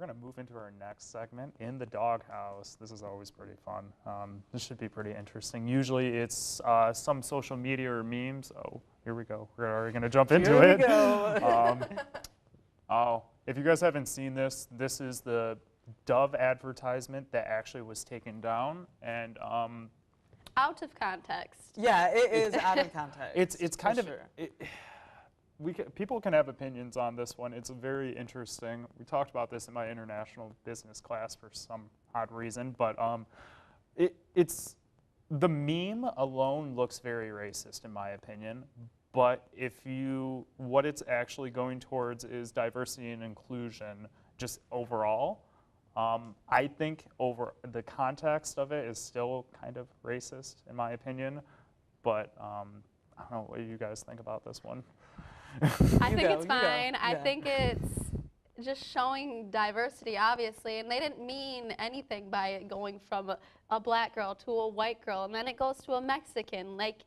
we're going to move into our next segment, In the Doghouse. This is always pretty fun. This should be pretty interesting. Usually it's some social media or memes. Oh, here we go. We're already going to jump into it. Here we go. If you guys haven't seen this, this is the Dove advertisement that actually was taken down. And out of context. Yeah, it is out of context. it's kind of... People can have opinions on this one. It's very interesting. We talked about this in my international business class for some odd reason, but it's the meme alone looks very racist in my opinion. But what it's actually going towards is diversity and inclusion, just overall. I think over the context of it is still kind of racist in my opinion, but I don't know what you guys think about this one. I think it's fine. I think it's just showing diversity, obviously, and they didn't mean anything by it going from a black girl to a white girl, and then it goes to a Mexican. Like,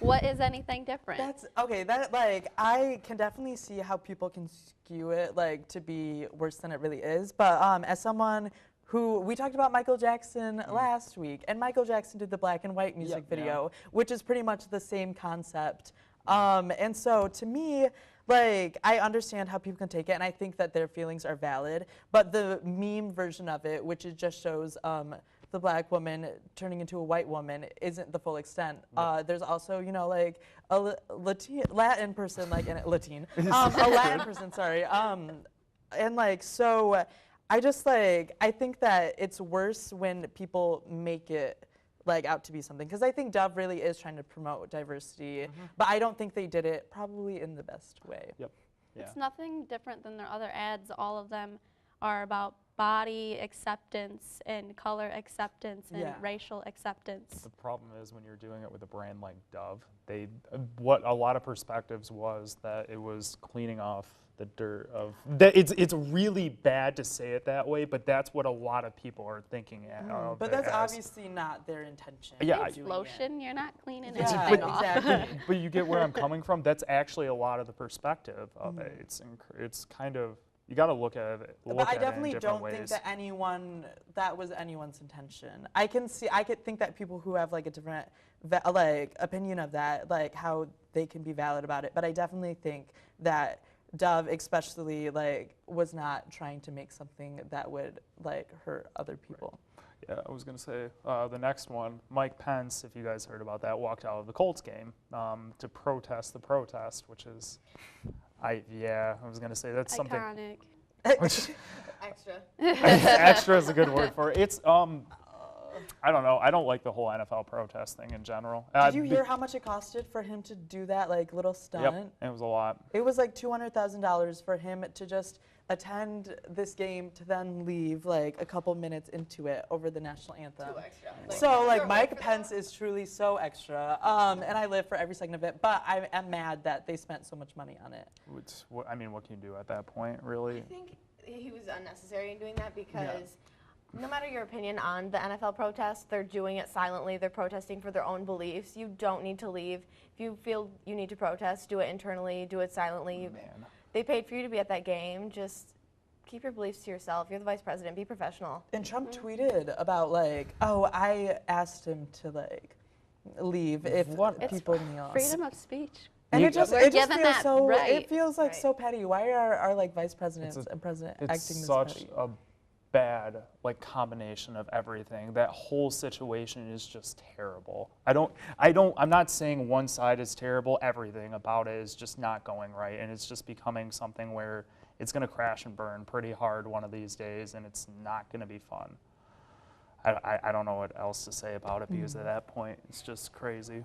what is anything different? That's okay. That like I can definitely see how people can skew it like to be worse than it really is. But as someone who we talked about Michael Jackson last week, and Michael Jackson did the black and white music video, which is pretty much the same concept. And so to me, like, I understand how people can take it, and I think that their feelings are valid, but the meme version of it, which it just shows the black woman turning into a white woman, isn't the full extent. There's also, you know, like a Latin person, like a Latin person, sorry. And like, so I just like, I think that it's worse when people make it like out to be something, because I think Dove really is trying to promote diversity, but I don't think they did it probably in the best way. Yep. Yeah. It's nothing different than their other ads. All of them are about body acceptance and color acceptance and racial acceptance. The problem is when you're doing it with a brand like Dove, what a lot of perspectives was that it was cleaning off the dirt of that. It's really bad to say it that way, but that's what a lot of people are thinking of. But that's obviously not their intention. Yeah, it's lotion. You're not cleaning anything off. Exactly. But you get where I'm coming from. That's actually a lot of the perspective of it. It's kind of, you got to look at it. But I definitely don't think that that was anyone's intention. I could think that people who have like a different like opinion of that, like how they can be valid about it. But I definitely think that Dove especially like was not trying to make something that would like hurt other people. Yeah, I was going to say the next one, Mike Pence, if you guys heard about that, walked out of the Colts game to protest the protest, which is, I was going to say that's something. Iconic. Extra. Extra is a good word for it. It's I don't know. I don't like the whole NFL protest thing in general. Did you hear how much it costed for him to do that like little stunt? Yep, it was a lot. It was like $200,000 for him to just attend this game to then leave like a couple minutes into it over the national anthem. Too extra. So like Mike Pence is truly so extra, and I live for every second of it. But I am mad that they spent so much money on it. I mean, what can you do at that point, really? I think he was unnecessary in doing that because no matter your opinion on the NFL protests, they're doing it silently. They're protesting for their own beliefs. You don't need to leave. If you feel you need to protest, do it internally, do it silently. They paid for you to be at that game. Just keep your beliefs to yourself. You're the vice president. Be professional. And Trump tweeted about like, oh, I asked him to like leave if people kneel. Freedom of speech. And it just feels so. Right. It feels like so petty. Why are our like vice presidents and president acting this petty? It's such a bad like combination of everything. That whole situation is just terrible. I'm not saying one side is terrible. Everything about it is just not going right, and it's just becoming something where it's going to crash and burn pretty hard one of these days, and it's not going to be fun. I don't know what else to say about it because at that point it's just crazy.